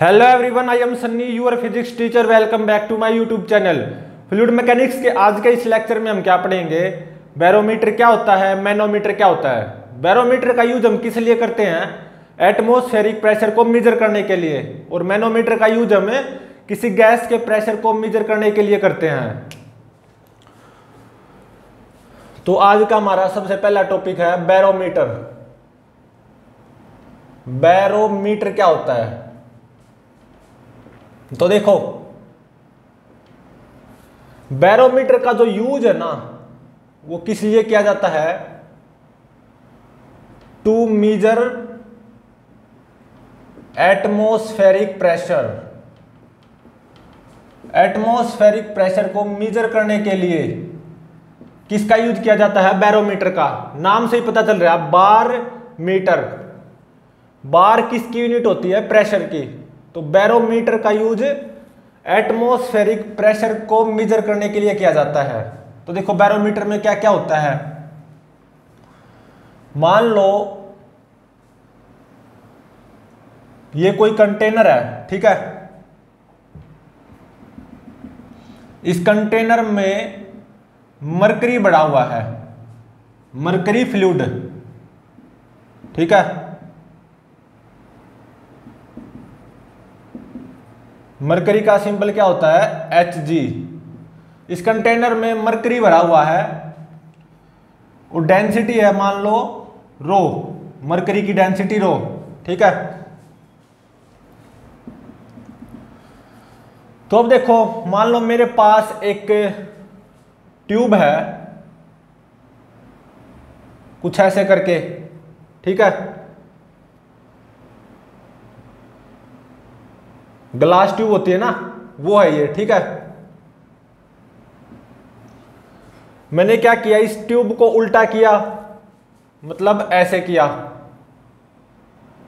Hello everyone, I am Sunny, your physics teacher. Welcome back to my YouTube channel. Fluid mechanics के आज के इस lecture में हम क्या पढ़ेंगे? बैरोमीटर क्या होता है, मैनोमीटर क्या होता है। बैरोमीटर का यूज हम किस लिए करते हैं? एटमॉस्फेरिक प्रेशर को मेजर करने के लिए। और मैनोमीटर का यूज हम किसी गैस के प्रेशर को मेजर करने के लिए करते हैं। तो आज का हमारा सबसे पहला टॉपिक है बैरोमीटर। बैरोमीटर क्या होता है? तो देखो, बैरोमीटर का जो यूज है ना, वो किस लिए किया जाता है? To measure atmospheric pressure. Atmospheric pressure को मेजर करने के लिए किसका यूज किया जाता है? बैरोमीटर का। नाम से ही पता चल रहा है, बार मीटर। बार किसकी यूनिट होती है? प्रेशर की। तो बैरोमीटर का यूज एटमॉस्फेरिक प्रेशर को मेजर करने के लिए किया जाता है। तो देखो, बैरोमीटर में क्या क्या होता है। मान लो ये कोई कंटेनर है, ठीक है। इस कंटेनर में मरकरी भरा हुआ है, मरकरी फ्लूइड, ठीक है। मरकरी का सिंबल क्या होता है? Hg। इस कंटेनर में मरकरी भरा हुआ है और डेंसिटी है मान लो रो, मरकरी की डेंसिटी रो, ठीक है। तो अब देखो, मान लो मेरे पास एक ट्यूब है, कुछ ऐसे करके, ठीक है। ग्लास ट्यूब होती है ना, वो है ये, ठीक है। मैंने क्या किया, इस ट्यूब को उल्टा किया, मतलब ऐसे किया,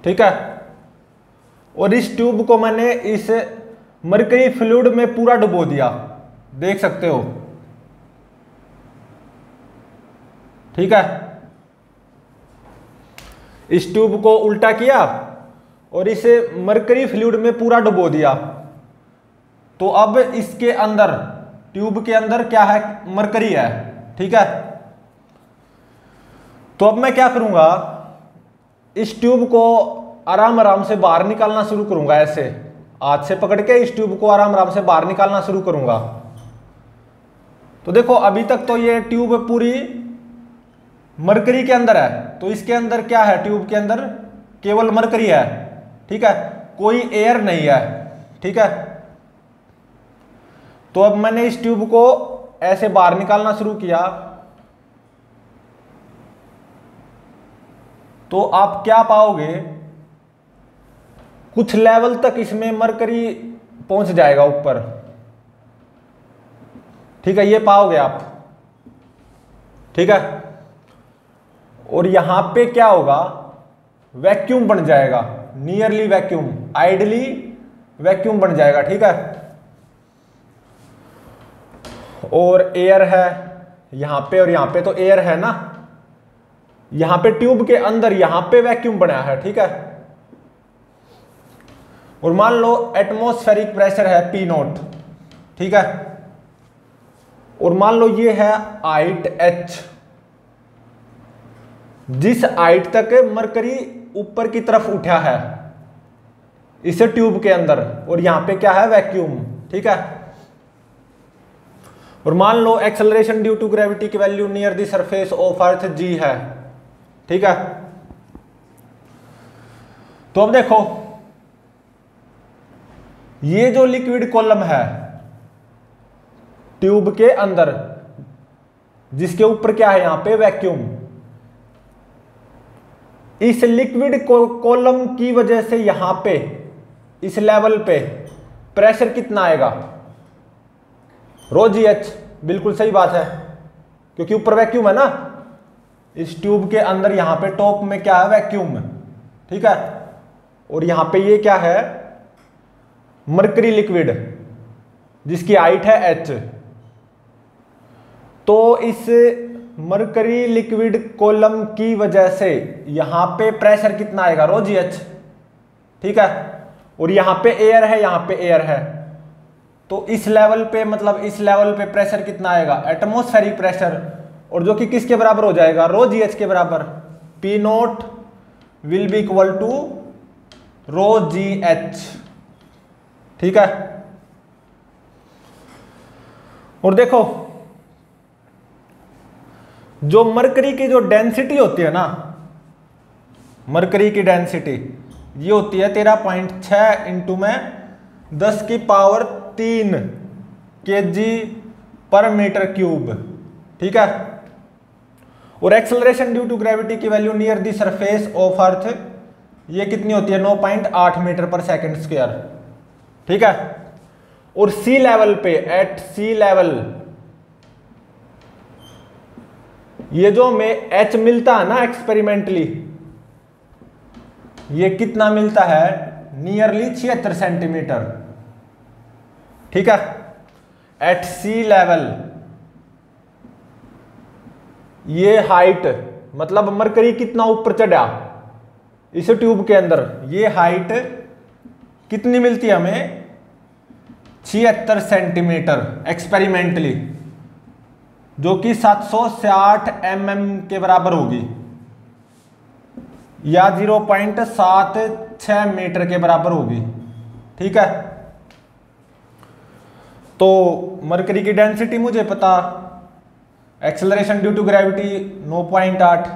ठीक है। और इस ट्यूब को मैंने इस मरकरी फ्लूइड में पूरा डुबो दिया, देख सकते हो, ठीक है। इस ट्यूब को उल्टा किया और इसे मरकरी फ्लूइड में पूरा डुबो दिया। तो अब इसके अंदर, ट्यूब के अंदर क्या है? मरकरी है, ठीक है। तो अब मैं क्या करूंगा, इस ट्यूब को आराम आराम से बाहर निकालना शुरू करूंगा। ऐसे हाथ से पकड़ के इस ट्यूब को आराम आराम से बाहर निकालना शुरू करूंगा। तो देखो, अभी तक तो ये ट्यूब पूरी मरकरी के अंदर है। तो इसके अंदर क्या है? ट्यूब के अंदर केवल मरकरी है, ठीक है, कोई एयर नहीं है, ठीक है। तो अब मैंने इस ट्यूब को ऐसे बाहर निकालना शुरू किया, तो आप क्या पाओगे? कुछ लेवल तक इसमें मरकरी पहुंच जाएगा ऊपर, ठीक है, ये पाओगे आप, ठीक है। और यहां पे क्या होगा? वैक्यूम बन जाएगा, नियरली वैक्यूम, आइडली वैक्यूम बन जाएगा, ठीक है। और एयर है यहां पे, और यहां पे तो एयर है ना। यहां पे ट्यूब के अंदर यहां पे वैक्यूम बना है, ठीक है। और मान लो एटमॉस्फेरिक प्रेशर है P0, ठीक है। और मान लो ये है हाइट h। जिस हाइट तक मरकरी ऊपर की तरफ उठा है इस ट्यूब के अंदर, और यहां पे क्या है? वैक्यूम, ठीक है। और मान लो एक्सेलरेशन ड्यू टू ग्रेविटी की value near the surface of earth g है, ठीक है। तो अब देखो, ये जो लिक्विड कॉलम है ट्यूब के अंदर, जिसके ऊपर क्या है? यहां पे वैक्यूम। इस लिक्विड कॉलम की वजह से यहां पे इस लेवल पे प्रेशर कितना आएगा? रो जी एच। बिल्कुल सही बात है, क्योंकि ऊपर वैक्यूम है ना। इस ट्यूब के अंदर यहां पे टॉप में क्या है? वैक्यूम, ठीक है। और यहां पे ये क्या है? मरकरी लिक्विड, जिसकी हाइट है h। तो इस मरकरी लिक्विड कॉलम की वजह से यहां पे प्रेशर कितना आएगा? रो जी एच, ठीक है। और यहाँ पे एयर है, यहाँ पे एयर है, तो इस लेवल पे मतलब इस लेवल पे प्रेशर कितना आएगा, एटमॉस्फेरिक प्रेशर, और जो कि किसके बराबर हो जाएगा, रो जी एच के बराबर। P naught will be equal to rho g h. ठीक है। और देखो जो मरकरी की जो डेंसिटी होती है ना, मरकरी की डेंसिटी ये होती है 13.6 इंटू में 10 की पावर 3 kg पर मीटर क्यूब। ठीक है। और एक्सेलरेशन ड्यू टू ग्रेविटी की value near the surface of अर्थ ये कितनी होती है, 9.8 मीटर पर सेकंड स्क्वायर। ठीक है। और सी लेवल पे, एट सी लेवल, ये जो हमें एच मिलता है ना एक्सपेरिमेंटली, ये कितना मिलता है, नियरली 76 सेंटीमीटर। ठीक है। एट सी लेवल ये हाइट मतलब मरकरी कितना ऊपर चढ़ा इस ट्यूब के अंदर, ये हाइट कितनी मिलती है हमें, 76 सेंटीमीटर एक्सपेरिमेंटली, जो कि 760 mm के बराबर होगी या 0.76 मीटर के बराबर होगी। ठीक है। तो मरकरी की डेंसिटी मुझे पता, एक्सेलरेशन ड्यू टू ग्रेविटी 9.8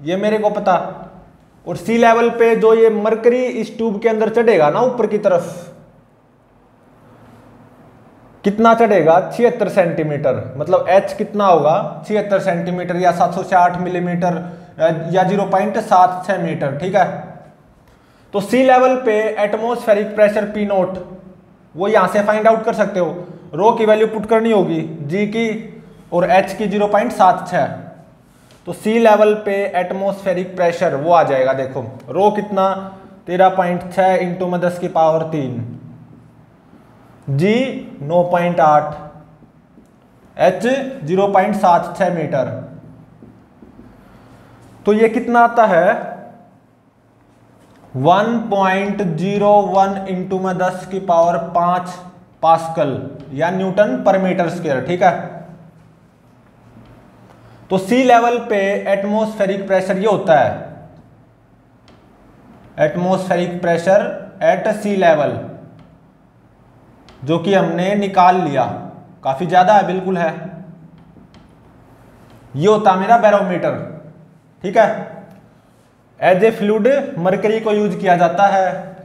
ये मेरे को पता, और सी लेवल पे जो ये मरकरी इस ट्यूब के अंदर चढ़ेगा ना ऊपर की तरफ, कितना चढ़ेगा, 76 सेंटीमीटर, मतलब एच कितना होगा, 76 सेंटीमीटर या 760 मिलीमीटर या 0.76 मीटर। ठीक है। तो सी लेवल पे एटमॉस्फेरिक प्रेशर पी नोट वो यहां से फाइंड आउट कर सकते हो, रो की वैल्यू पुट करनी होगी, जी की और एच की 0.76। तो सी लेवल पे एटमॉस्फेरिक प्रेशर वो आ जाएगा, देखो रो कितना, 13.6 इंटू में 10 की पावर 3, जी 9.8, एच 0.76 मीटर। तो ये कितना आता है, 1.01 इंटू में 10 की पावर 5 पास्कल या न्यूटन पर मीटर स्क्वायर। ठीक है। तो सी लेवल पे एटमॉस्फेरिक प्रेशर ये होता है, atmospheric pressure at sea level, जो कि हमने निकाल लिया, काफी ज्यादा है, बिल्कुल है, ये होता मेरा बैरोमीटर। ठीक है। एज ए फ्लूइड मरकरी को यूज किया जाता है,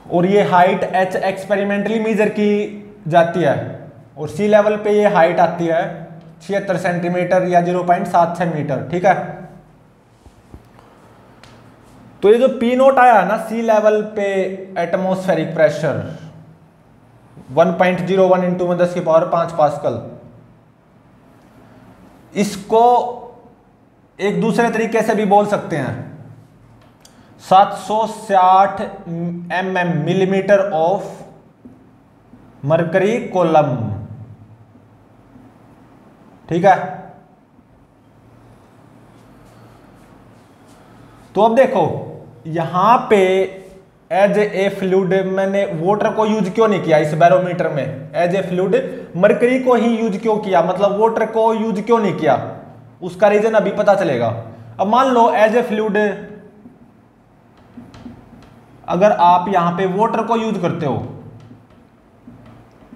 और ये हाइट एच एक्सपेरिमेंटली मेजर की जाती है, और सी लेवल पे ये हाइट आती है 76 सेंटीमीटर या 0.76 मीटर। ठीक है। तो ये जो पी नोट आया है ना सी लेवल पे एटमॉस्फेरिक प्रेशर 1.01 इंटू में 10 की पावर 5 पास्कल, इसको एक दूसरे तरीके से भी बोल सकते हैं, 760 mm millimetre of mercury column. ठीक है। तो अब देखो यहां पे एज ए फ्लूइड मैंने वाटर को यूज क्यों नहीं किया इस बैरोमीटर में, एज ए फ्लूइड मरकरी को ही यूज क्यों किया, मतलब वाटर को यूज क्यों नहीं किया, उसका रीजन अभी पता चलेगा। अब मान लो एज ए फ्लूइड अगर आप यहां पे वाटर को यूज करते हो,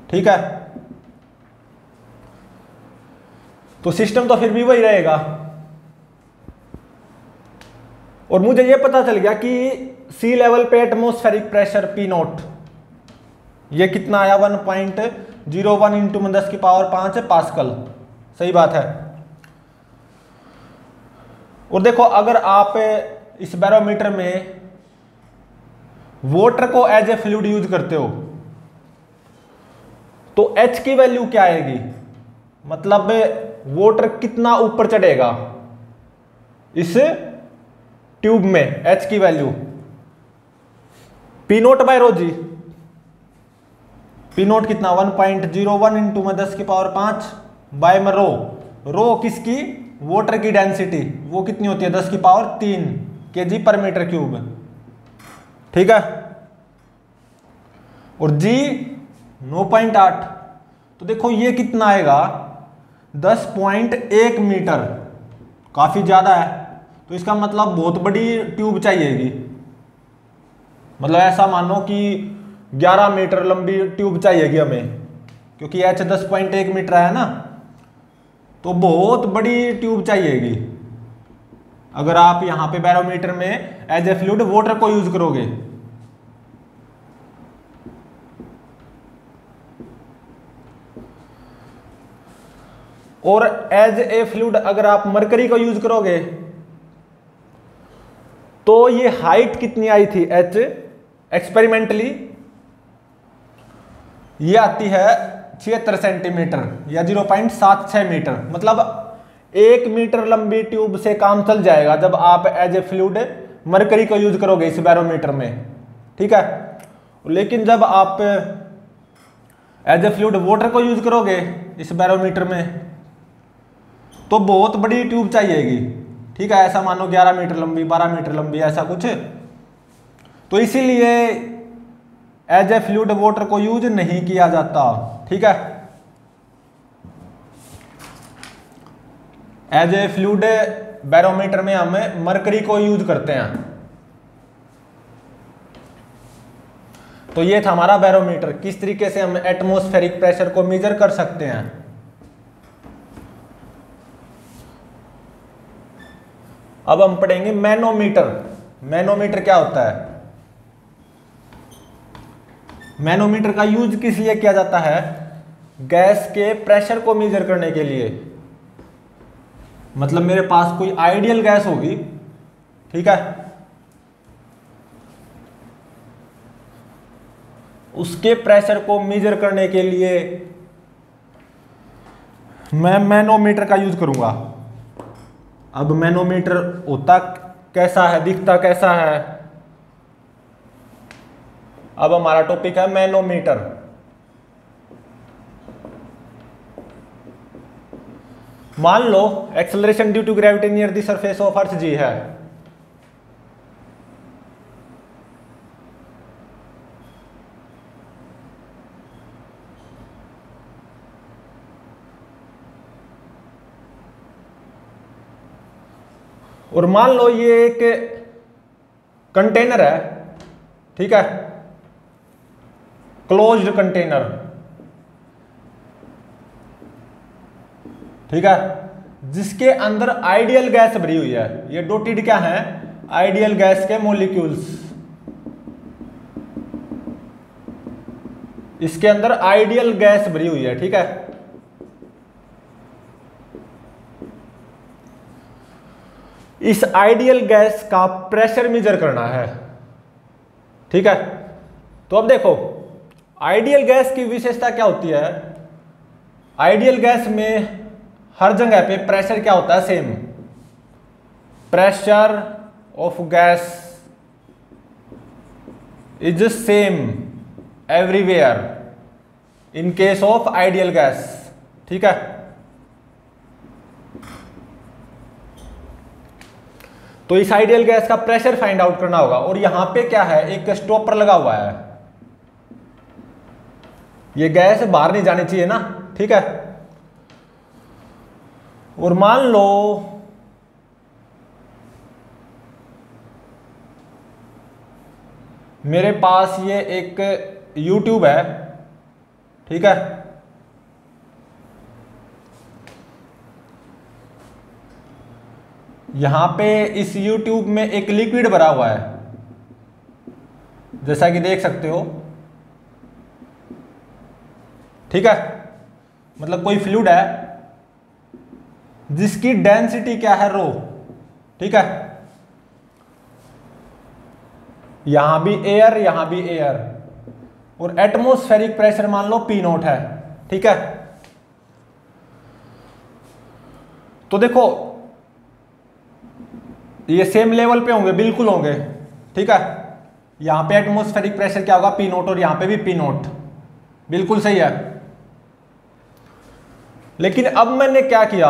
ठीक है, तो सिस्टम तो फिर भी वही रहेगा। और मुझे यह पता चल गया कि सी लेवल पे एटमॉस्फेरिक प्रेशर पी नोट ये कितना आया, 1.01 इंटू में 10 की पावर 5 पास्कल। सही बात है। और देखो अगर आप इस बैरोमीटर में वाटर को एज ए फ्लूइड यूज करते हो तो एच की वैल्यू क्या आएगी, मतलब वाटर कितना ऊपर चढ़ेगा इस ट्यूब में, एच की वैल्यू पी नोट बाय रो जी, पी नोट कितना 1.01 इंटू में 10 की पावर 5 बाय में रो, रो किसकी, वाटर की डेंसिटी वो कितनी होती है 10 की पावर 3 kg पर मीटर क्यूब। ठीक है। और G 9.8, तो देखो ये कितना आएगा 10.1 मीटर, काफी ज्यादा है। तो इसका मतलब बहुत बड़ी ट्यूब चाहिएगी, मतलब ऐसा मानो कि 11 मीटर लंबी ट्यूब चाहिएगी हमें, क्योंकि H 10.1 मीटर है ना, तो बहुत बड़ी ट्यूब चाहिएगी अगर आप यहां पे बैरोमीटर में एज ए फ्लूइड वाटर को यूज करोगे। और एज ए फ्लूइड अगर आप मरकरी को यूज करोगे तो ये हाइट कितनी आई थी H एक्सपेरिमेंटली, ये आती है 76 सेंटीमीटर या 0.76 मीटर, मतलब 1 मीटर लंबी ट्यूब से काम चल जाएगा जब आप एज ए फ्लूइड मरकरी को यूज करोगे इस बैरोमीटर में, ठीक है। लेकिन जब आप एज ए फ्लूइड वाटर को यूज करोगे इस बैरोमीटर में तो बहुत बड़ी ट्यूब चाहिएगी, ठीक है। ऐसा मानो 11 मीटर लंबी, 12 मीटर लंबी, ऐसा कुछ। तो इसीलिए एज ए फ्लूइड वाटर को यूज नहीं किया जाता, ठीक है। एज ए फ्लूइड बैरोमीटर में हम मरकरी को यूज करते हैं। तो ये था हमारा बैरोमीटर, किस तरीके से हम एटमॉस्फेरिक प्रेशर को मेजर कर सकते हैं। अब हम पढ़ेंगे मैनोमीटर। मैनोमीटर क्या होता है? मैनोमीटर का यूज किस लिए किया जाता है? गैस के प्रेशर को मेजर करने के लिए। मतलब मेरे पास कोई आइडियल गैस होगी, ठीक है, उसके प्रेशर को मेजर करने के लिए मैं मैनोमीटर का यूज करूंगा। अब मैनोमीटर होता कैसा है, दिखता कैसा है? अब हमारा टॉपिक है मैनोमीटर। मान लो acceleration due to gravity near the surface of earth g है, और मान लो ये एक कंटेनर है, ठीक है, क्लोज्ड कंटेनर, ठीक है, जिसके अंदर आइडियल गैस भरी हुई है। ये डॉटेड क्या है? आइडियल गैस के मॉलिक्यूल्स। इसके अंदर आइडियल गैस भरी हुई है, ठीक है। इस आइडियल गैस का प्रेशर मेजर करना है, ठीक है। तो अब देखो आइडियल गैस की विशेषता क्या होती है? आइडियल गैस में हर जगह पे प्रेशर क्या होता है? Same. Pressure of gas is same everywhere in case of ideal gas, ठीक है। तो इस आइडियल गैस का प्रेशर फाइंड आउट करना होगा। और यहां पे क्या है? एक स्टॉपर लगा हुआ है, ये गैस बाहर नहीं जानी चाहिए ना, ठीक है। और मान लो मेरे पास ये एक YouTube है, ठीक है, यहां पे इस YouTube में एक लिक्विड भरा हुआ है, जैसा कि देख सकते हो, ठीक है। मतलब कोई फ्लूइड है जिसकी डेंसिटी क्या है? रो, ठीक है। यहां भी एयर, यहां भी एयर, और एटमॉस्फेरिक प्रेशर मान लो P0 है, ठीक है। तो देखो ये सेम लेवल पे होंगे, बिल्कुल होंगे, ठीक है। यहां पे एटमॉस्फेरिक प्रेशर क्या होगा? P0, और यहां पे भी P0, बिल्कुल सही है। लेकिन अब मैंने क्या किया,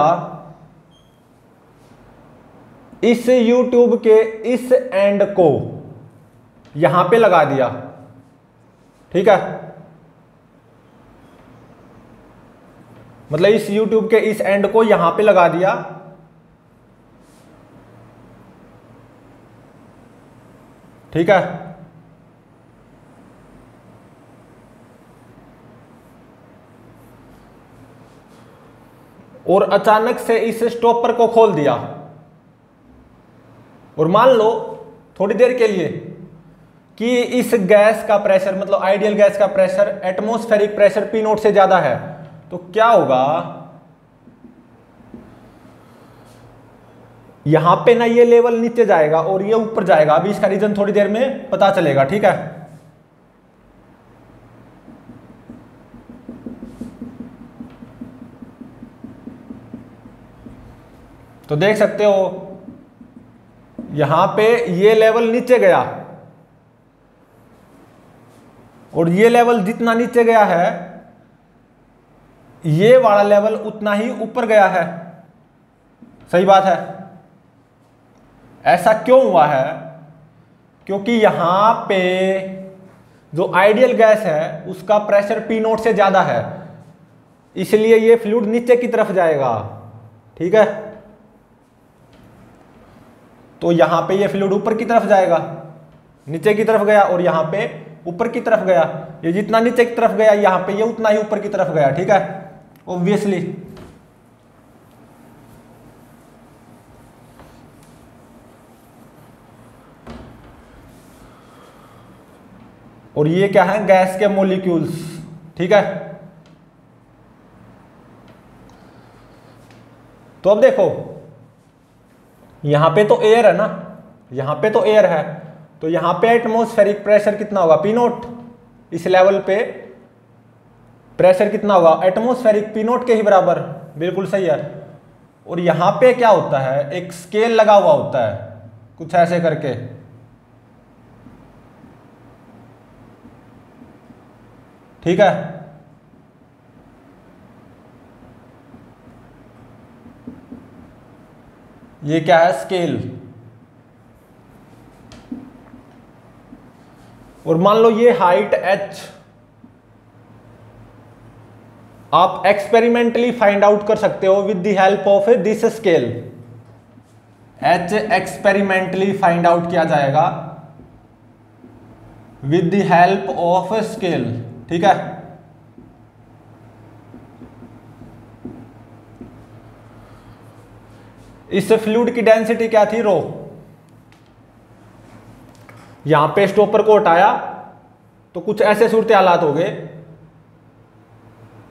इस YouTube के इस एंड को, यहां पे लगा दिया, ठीक है, मतलब इस यूट्यूब के इस एंड को यहां पे लगा दिया, ठीक है, और अचानक से इस स्टॉपर को खोल दिया, और मान लो थोड़ी देर के लिए कि इस गैस का प्रेशर, मतलब आइडियल गैस का प्रेशर एटमॉस्फेरिक प्रेशर P0 से ज्यादा है, तो क्या होगा, यहां पे ना ये लेवल नीचे जाएगा और ये ऊपर जाएगा। अभी इसका रीजन थोड़ी देर में पता चलेगा, ठीक है। तो देख सकते हो यहां पे ये लेवल नीचे गया, और ये लेवल जितना नीचे गया है ये वाला लेवल उतना ही ऊपर गया है। सही बात है। ऐसा क्यों हुआ है? क्योंकि यहां पे जो आइडियल गैस है उसका प्रेशर P0 से ज्यादा है, इसलिए ये फ्लूइड नीचे की तरफ जाएगा, ठीक है। तो यहां पे ये फ्लूइड ऊपर की तरफ जाएगा, नीचे की तरफ गया, और यहां पे ऊपर की तरफ गया। ये जितना नीचे की तरफ गया यहां पे ये उतना ही ऊपर की तरफ गया, ठीक है, ऑब्वियसली। और ये क्या है? गैस के मॉलिक्यूल्स, ठीक है। तो अब देखो यहां पे तो एयर है ना, यहां पे तो एयर है, तो यहां पे एटमॉस्फेरिक प्रेशर कितना होगा? P0। इस लेवल पे प्रेशर कितना होगा? एटमॉस्फेरिक P0 के ही बराबर, बिल्कुल सही है। और यहां पे क्या होता है? एक स्केल लगा हुआ होता है, कुछ ऐसे करके, ठीक है। ये क्या है? स्केल। और मान लो ये हाइट h आप एक्सपेरिमेंटली फाइंड आउट कर सकते हो with the help of this scale. h experimentally find out किया जाएगा with the help of scale, ठीक है। इस फ्लूइड की डेंसिटी क्या थी? रो। यहां पे स्टॉपर को हटाया तो कुछ ऐसे सूरत हालात हो गए,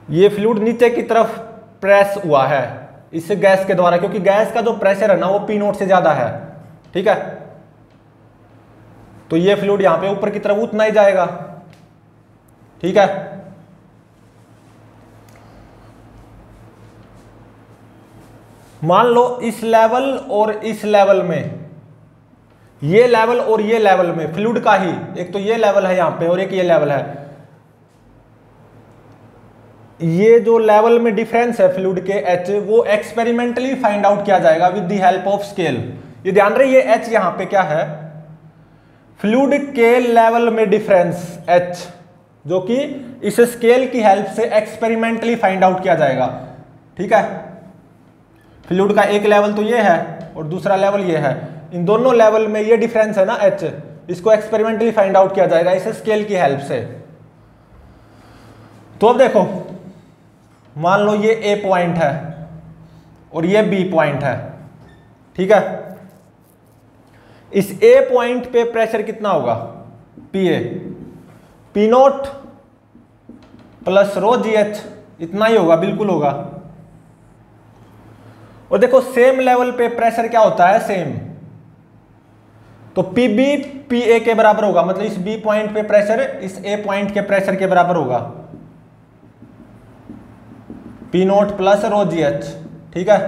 ये फ्लूइड नीचे की तरफ प्रेस हुआ है इस गैस के द्वारा, क्योंकि गैस का जो प्रेशर है ना वो P0 से ज्यादा है, ठीक है। तो ये फ्लूइड यहां पे ऊपर की तरफ उतना ही जाएगा, ठीक है। मान लो इस लेवल और इस लेवल में, ये लेवल और ये लेवल में फ्लूइड का ही, एक तो ये लेवल है यहां पे और एक ये लेवल है, ये जो लेवल में डिफरेंस है फ्लूइड के h, वो एक्सपेरिमेंटली फाइंड आउट किया जाएगा with the help of scale. ये ध्यान रहे, ये h यहां पे क्या है? फ्लूइड के लेवल में डिफरेंस h, जो कि इस स्केल की हेल्प से एक्सपेरिमेंटली फाइंड आउट किया जाएगा, ठीक है। फ्लूइड का एक लेवल तो ये है और दूसरा लेवल ये है, इन दोनों लेवल में ये डिफरेंस है ना h, इसको एक्सपेरिमेंटली फाइंड आउट किया जाएगा इस स्केल की हेल्प से। तो अब देखो, मान लो ये A पॉइंट है और ये B पॉइंट है, ठीक है। इस A पॉइंट पे प्रेशर कितना होगा? PA, P0 प्लस रो GH, इतना ही होगा, बिल्कुल होगा। और देखो सेम लेवल पे प्रेशर क्या होता है? सेम। तो PB PA के बराबर होगा, मतलब इस B पॉइंट पे प्रेशर इस A पॉइंट के प्रेशर के बराबर होगा, P0 प्लस रो GH, ठीक है।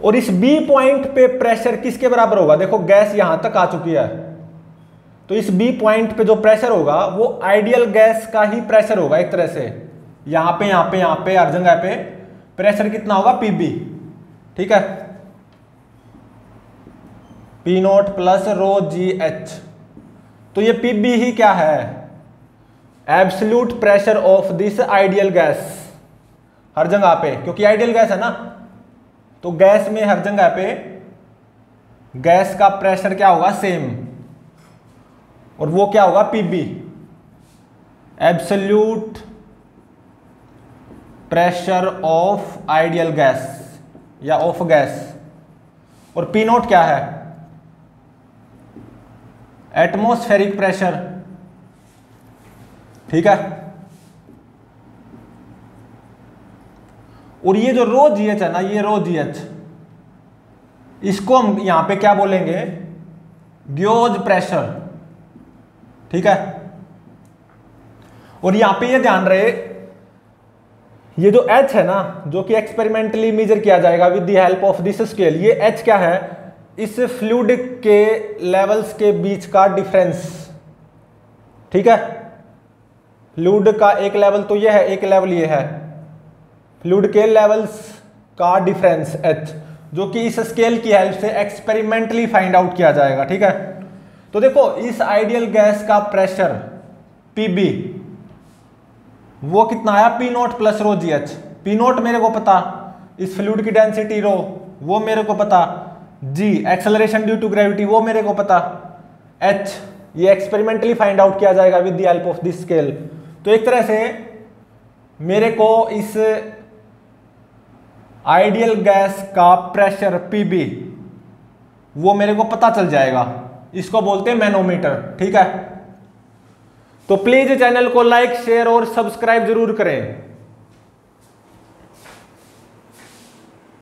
और इस B पॉइंट पे प्रेशर किसके बराबर होगा? देखो गैस यहां तक आ चुकी है, तो इस B पॉइंट पे जो प्रेशर होगा वो आइडियल गैस का ही प्रेशर होगा एक तरह से। यहां पे हर जगह पे प्रेशर कितना होगा? PB, ठीक है, P nought plus rho g h. तो ये पी बी ही क्या है, absolute pressure of this ideal gas हर जगह पे, क्योंकि आइडियल गैस है ना, तो गैस में हर जगह पे गैस का प्रेशर क्या होगा, सेम, और वो क्या होगा, p b, absolute pressure of ideal gas या ऑफ गैस। और पी नॉट क्या है, एटमॉस्फेरिक प्रेशर, ठीक है। और ये जो रो जी एच है ना, ये रो जी एच, इसको हम यहां पे क्या बोलेंगे, ग्योज प्रेशर, ठीक है। और यहां पे ये ध्यान रहे, ये जो H है ना, जो कि एक्सपेरिमेंटली मेजर किया जाएगा with the help of this scale, ये H क्या है, इस फ्लूइड के लेवल्स के बीच का डिफरेंस, ठीक है। फ्लूइड का एक लेवल तो ये है, एक लेवल ये है, फ्लूइड के लेवल्स का डिफरेंस H, जो कि इस स्केल की हेल्प से एक्सपेरिमेंटली फाइंड आउट किया जाएगा, ठीक है। तो देखो इस आइडियल गैस का प्रेशर Pb वो कितना आया, P nought plus rho g H. P not मेरे को पता, इस फ्लूइड की डेंसिटी रो वो मेरे को पता, जी एक्सेलरेशन ड्यू टू ग्रेविटी वो मेरे को पता, एच ये एक्सपेरिमेंटली फाइंड आउट किया जाएगा with the help of this scale. तो एक तरह से मेरे को इस आइडियल गैस का प्रेशर पीबी वो मेरे को पता चल जाएगा, इसको बोलते हैं मैनोमीटर, ठीक है। तो प्लीज चैनल को लाइक शेयर और सब्सक्राइब जरूर करें।